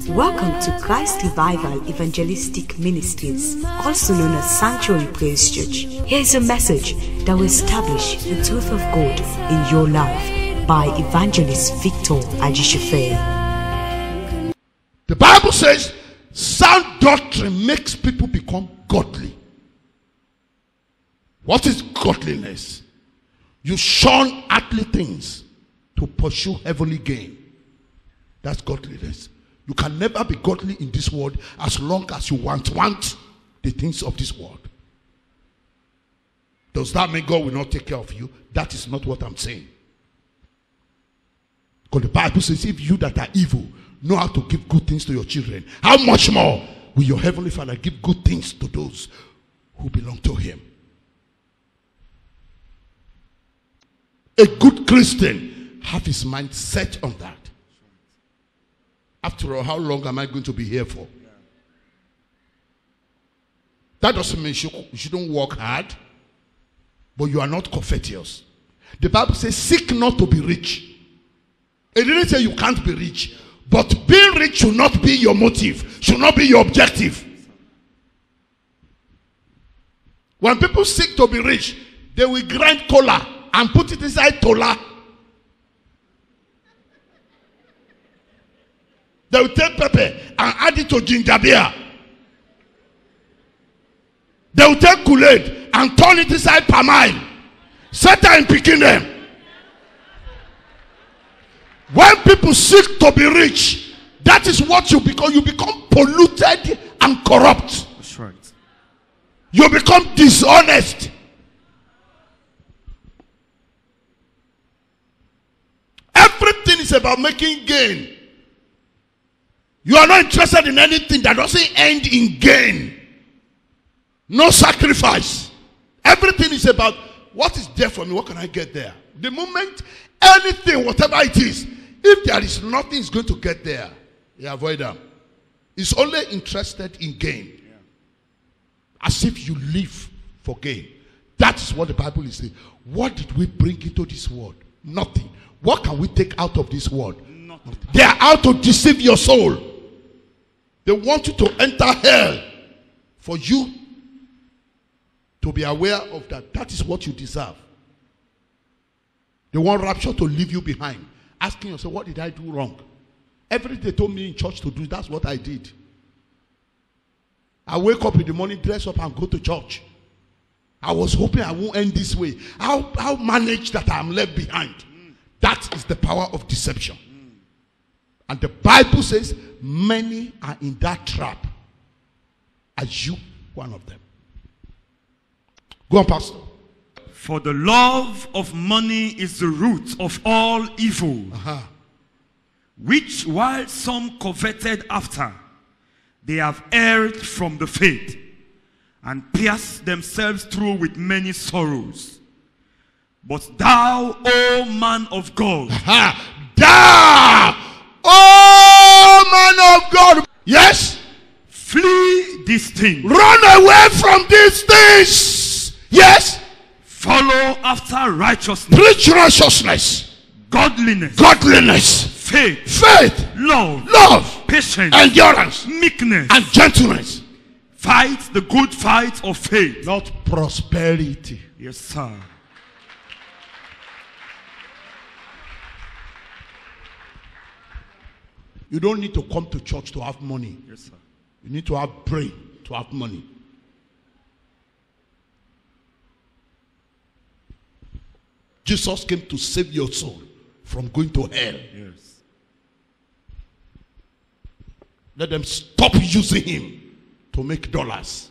Welcome to Christ Revival Evangelistic Ministries, also known as Sanctuary Praise Church. Here is a message that will establish the truth of God in your life by Evangelist Victor Ajishefe. The Bible says sound doctrine makes people become godly. What is godliness? You shun earthly things to pursue heavenly gain. That's godliness. You can never be godly in this world as long as you want the things of this world. Does that mean God will not take care of you? That is not what I'm saying. Because the Bible says, if you that are evil know how to give good things to your children, how much more will your heavenly Father give good things to those who belong to him? A good Christian have his mind set on that. After all, how long am I going to be here for? That doesn't mean you shouldn't work hard, but you are not covetous. The Bible says, seek not to be rich. It didn't say you can't be rich, but being rich should not be your motive, should not be your objective. When people seek to be rich, they will grind cola and put it inside tola. They will take pepper and add it to ginger beer. They will take Kool-Aid and turn it inside palm oil. Satan picking them. When people seek to be rich, that is what you become. You become polluted and corrupt. That's right. You become dishonest. Everything is about making gain. You are not interested in anything that doesn't end in gain. No sacrifice. Everything is about what is there for me, what can I get there? The moment anything, whatever it is, if there is nothing is going to get there, you avoid them. It's only interested in gain. Yeah. As if you live for gain. That is what the Bible is saying. What did we bring into this world? Nothing. What can we take out of this world? Nothing. They are out to deceive your soul. They want you to enter hell for you to be aware of that. That is what you deserve. They want rapture to leave you behind. Asking yourself, what did I do wrong? Everything they told me in church to do, that's what I did. I wake up in the morning, dress up and go to church. I was hoping I won't end this way. How manage that I'm left behind? That is the power of deception. And the Bible says, many are in that trap. Are you one of them? Go on, Pastor. For the love of money is the root of all evil, which while some coveted after, they have erred from the faith, and pierced themselves through with many sorrows. But thou, O man of God, thou, O man of God, yes, flee these things. Run away from these things. Yes. Follow after righteousness. Preach righteousness. Godliness. Godliness. Faith. Faith. Love. Love. Patience. Endurance. Meekness. And gentleness. Fight the good fight of faith. Not prosperity. Yes, sir. You don't need to come to church to have money. Yes, sir. You need to have brain to have money. Jesus came to save your soul from going to hell. Yes. Let them stop using him to make dollars.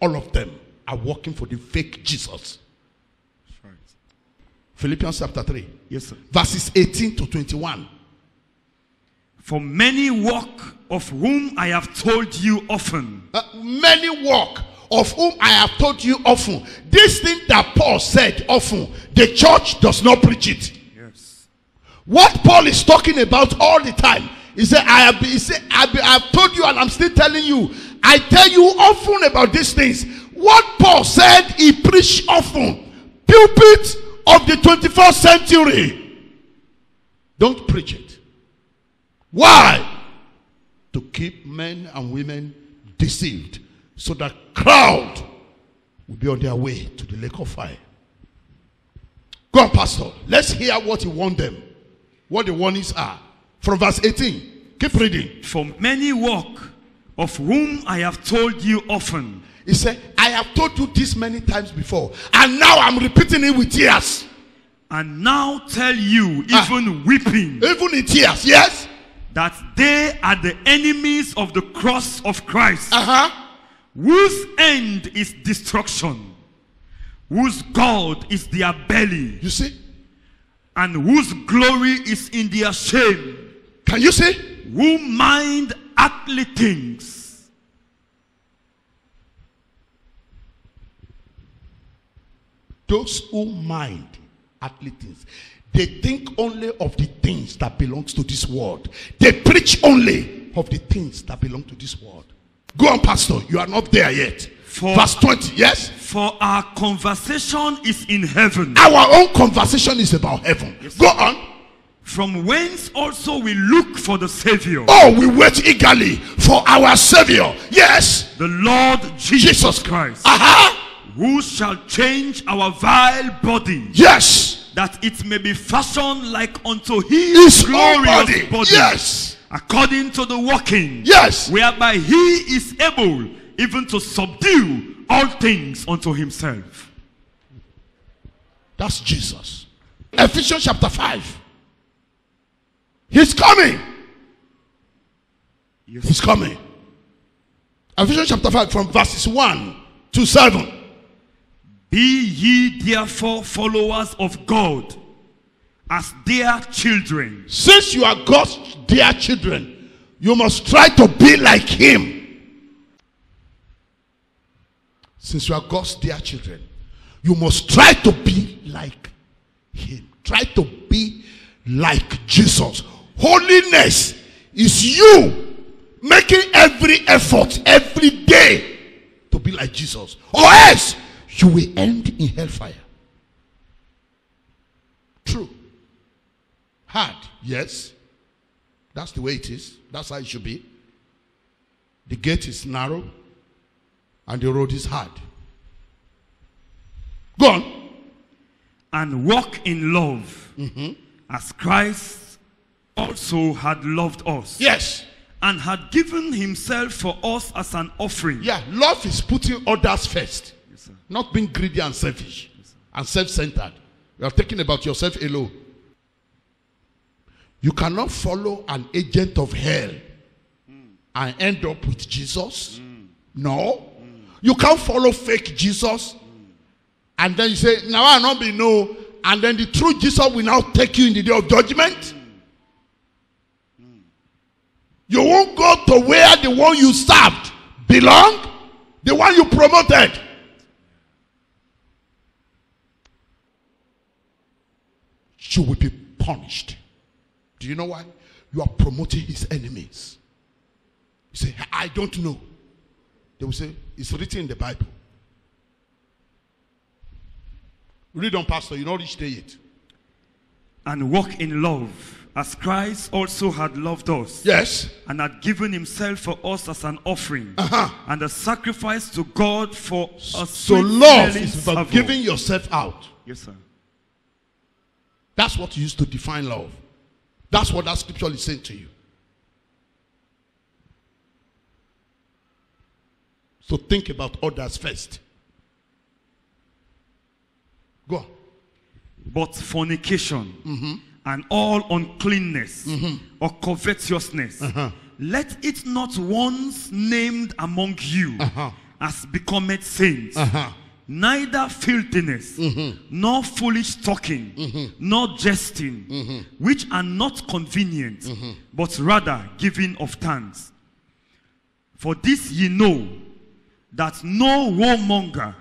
All of them are working for the fake Jesus. That's right. Philippians chapter 3. Yes, sir. Verses 18 to 21. For many walk, of whom I have told you often. Many walk, of whom I have told you often. This thing that Paul said often, the church does not preach it. Yes. What Paul is talking about all the time, he said, I have told you and I'm still telling you. I tell you often about these things. What Paul said, he preached often. Pulpit of the 21st century. Don't preach it. Why? To keep men and women deceived, so that crowd will be on their way to the lake of fire. Go on, Pastor. Let's hear what he warned them. What the warnings are. From verse 18. Keep reading. For many walk, of whom I have told you often. He said, I have told you this many times before, and now I'm repeating it with tears. And now tell you, even weeping, even in tears, yes, that they are the enemies of the cross of Christ, whose end is destruction, whose God is their belly. You see? And whose glory is in their shame. Can you see? Who mind earthly things. Those who mind earthly things, they think only of the things that belongs to this world. They preach only of the things that belong to this world. Go on, Pastor. You are not there yet. Verse 20, yes? For our conversation is in heaven. Our own conversation is about heaven. Yes. Go on. From whence also we look for the Savior. Oh, we wait eagerly for our Savior. Yes. The Lord Jesus Christ. Who shall change our vile body. Yes. That it may be fashioned like unto his glorious body. Yes. According to the working. Yes. Whereby he is able even to subdue all things unto himself. That's Jesus. Ephesians chapter 5. He's coming. Yes. He's coming. Ephesians chapter 5 from verses 1 to 7. Be ye therefore followers of God as dear children. Since you are God's dear children, you must try to be like him. Since you are God's dear children, you must try to be like him. Try to be like Jesus. Holiness is you making every effort every day to be like Jesus, or else you will end in hellfire. True. Hard, yes. That's the way it is. That's how it should be. The gate is narrow and the road is hard. Go on. And walk in love, as Christ also had loved us. Yes. And had given himself for us as an offering. Yeah, love is putting others first. Yes, sir. Not being greedy and selfish, yes, and self-centered. You are thinking about yourself alone. You cannot follow an agent of hell and end up with Jesus. No. You can't follow fake Jesus and then you say, now I not be no, and then the true Jesus will now take you in the day of judgment. You won't go to where the one you served belong, the one you promoted. You will be punished. Do you know why? You are promoting his enemies. You say, I don't know. They will say, it's written in the Bible. Read on, Pastor. You not reached there yet. And walk in love, as Christ also had loved us. Yes. And had given himself for us as an offering. And a sacrifice to God for us. So love is about giving yourself out. Yes, sir. That's what you use to define love. That's what that scripture is saying to you. So think about others first. Go on. But fornication and all uncleanness or covetousness, let it not once named among you as becometh saints, neither filthiness, nor foolish talking, nor jesting, which are not convenient, but rather giving of thanks. For this ye know, that no warmonger,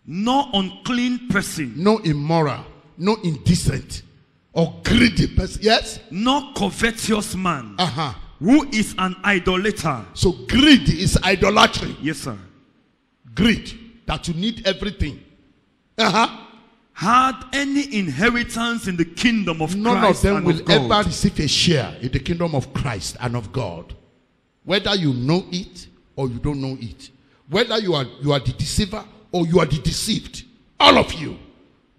no unclean person, no immoral, no indecent, or greedy person, yes, no covetous man, who is an idolater. So greed is idolatry. Yes, sir. Greed, that you need everything. had any inheritance in the kingdom of None Christ of them and will of God. ever receive a share in the kingdom of Christ and of God. Whether you know it or you don't know it. Whether you are the deceiver or you are the deceived. All of you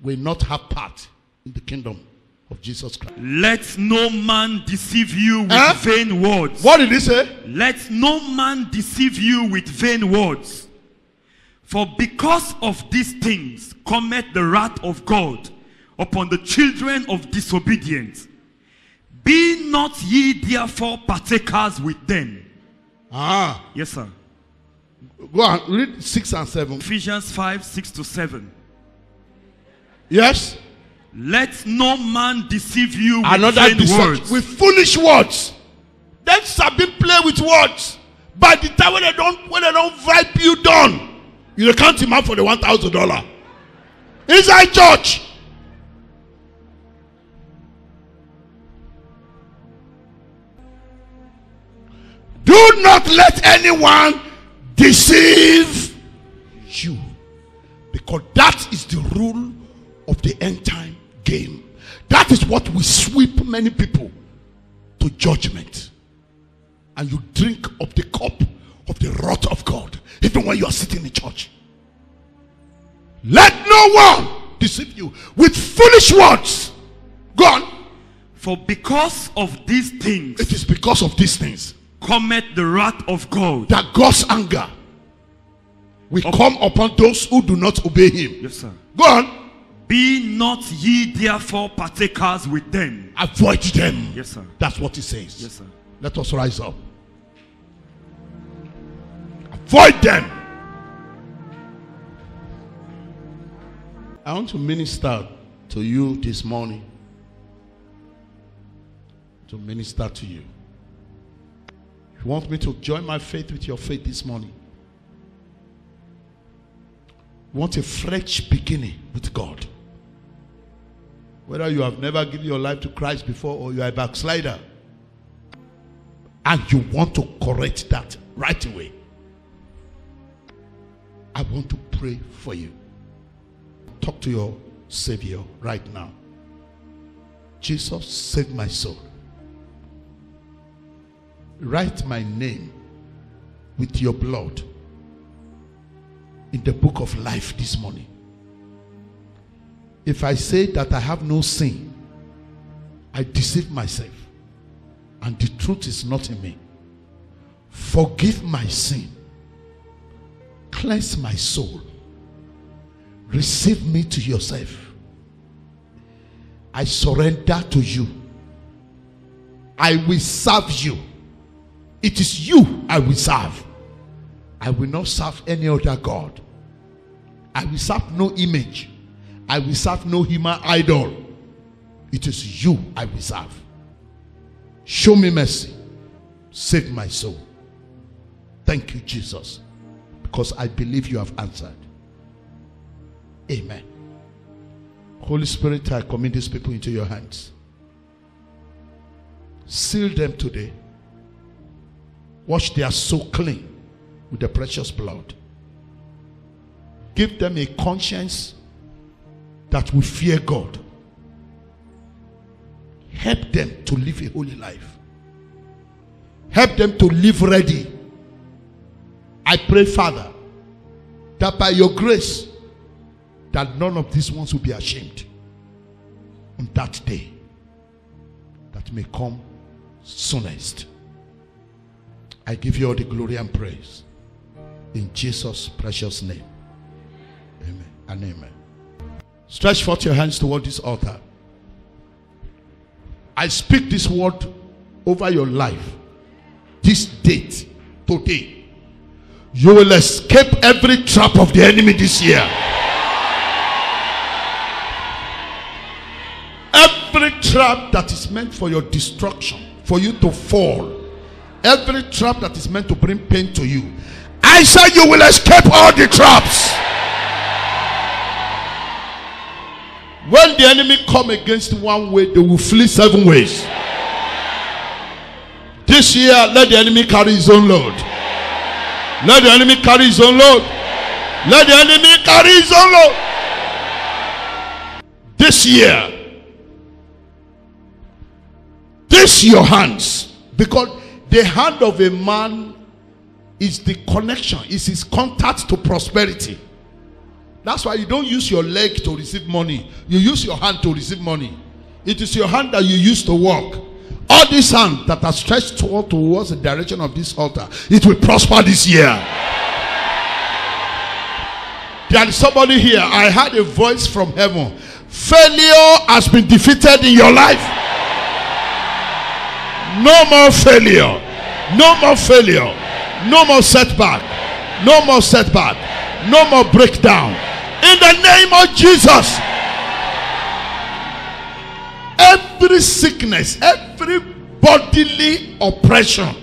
will not have part in the kingdom of Jesus Christ. Let no man deceive you with vain words. What did he say? Let no man deceive you with vain words. For because of these things cometh the wrath of God upon the children of disobedience. Be not ye therefore partakers with them. Yes, sir. Go on, read 6 and 7. Ephesians 5, 6 to 7. Yes. Let no man deceive you with Another vain words. With foolish words. Then Sabine play with words. By the time when they don't vibe you down, you can't him out for the $1,000 inside church. Do not let anyone deceive you, because that is the rule of the end time game. That is what will sweep many people to judgment. And you drink of the cup of the wrath of God, even when you are sitting in church. Let no one deceive you with foolish words. Go on. For because of these things, it is because of these things cometh the wrath of God, that God's anger will come upon those who do not obey him. Yes, sir. Go on. Be not ye therefore partakers with them. Avoid them. Yes, sir. That's what he says. Yes, sir. Let us rise up. Avoid them. I want to minister to you this morning. To minister to you. You want me to join my faith with your faith this morning? You want a fresh beginning with God? Whether you have never given your life to Christ before or you are a backslider, and you want to correct that right away, I want to pray for you. Talk to your Savior right now. Jesus, save my soul. Write my name with your blood in the book of life this morning. If I say that I have no sin, I deceive myself, and the truth is not in me. Forgive my sin. Cleanse my soul. Receive me to yourself. I surrender to you. I will serve you. It is you I will serve. I will not serve any other God. I will serve no image. I will serve no human idol. It is you I will serve. Show me mercy. Save my soul. Thank you, Jesus, because I believe you have answered. Amen. Holy Spirit, I commit these people into your hands. Seal them today. Wash their soul clean with the precious blood. Give them a conscience that will fear God. Help them to live a holy life. Help them to live ready. I pray, Father, that by your grace, that none of these ones will be ashamed on that day that may come soonest. I give you all the glory and praise in Jesus' precious name. Amen and amen. Stretch forth your hands toward this altar. I speak this word over your life. This date, today, you will escape every trap of the enemy this year. Every trap that is meant for your destruction, for you to fall, every trap that is meant to bring pain to you, I say you will escape all the traps. When the enemy come against one way, they will flee 7 ways. This year, let the enemy carry his own load. Let the enemy carry his own load. Let the enemy carry his own load. this year, this your hands, because the hand of a man is the connection, is his contact to prosperity. That's why you don't use your leg to receive money. You use your hand to receive money. It is your hand that you use to walk. All these hands that are stretched towards the direction of this altar, it will prosper this year. There is somebody here. I heard a voice from heaven. Failure has been defeated in your life. No more failure. No more failure. No more setback. No more setback. No more breakdown. In the name of Jesus. Every sickness, every bodily oppression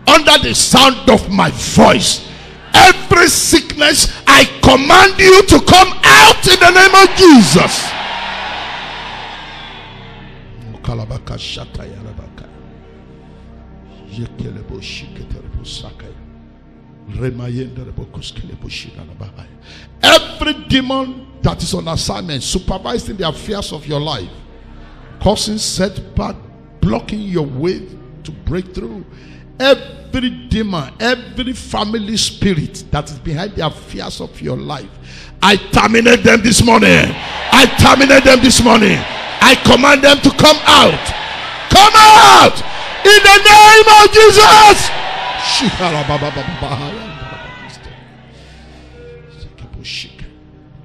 under the sound of my voice, every sickness, I command you to come out in the name of Jesus. Every demon that is on assignment, supervising the affairs of your life, causing setback, blocking your way to breakthrough, every demon, every family spirit that is behind the affairs of your life, I terminate them this morning. I terminate them this morning. I command them to come out. Come out in the name of Jesus.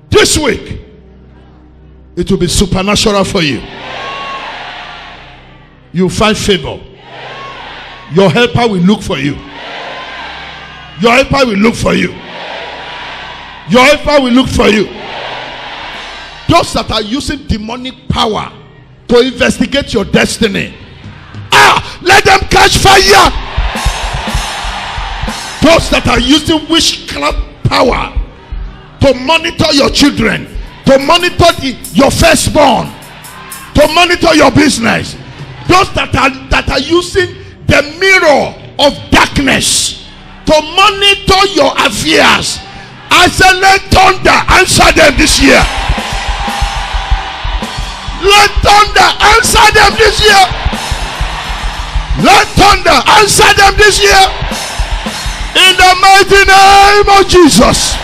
This week it will be supernatural for you. You find favor. Your helper will look for you. Your helper will look for you. Your helper will look for you. Those that are using demonic power to investigate your destiny, let them catch fire. Those that are using witchcraft power to monitor your children, to monitor your firstborn, to monitor your business, those that are using the mirror of darkness to monitor your affairs, I say, let thunder answer them this year. Let thunder answer them this year. Let thunder answer them this year. In the mighty name of Jesus.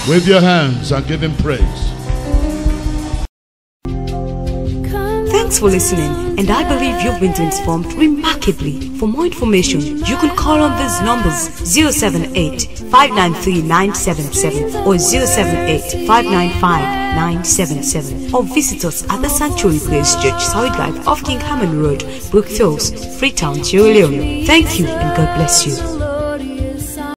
Wave your hands and give him praise. Thanks for listening, and I believe you've been transformed remarkably. For more information, you can call on these numbers 078-593-977 or 078-595-977, or visit us at the Sanctuary Praise Church, South Drive off King Hammond Road, Brookfields, Freetown, Sierra Leone. Thank you and God bless you.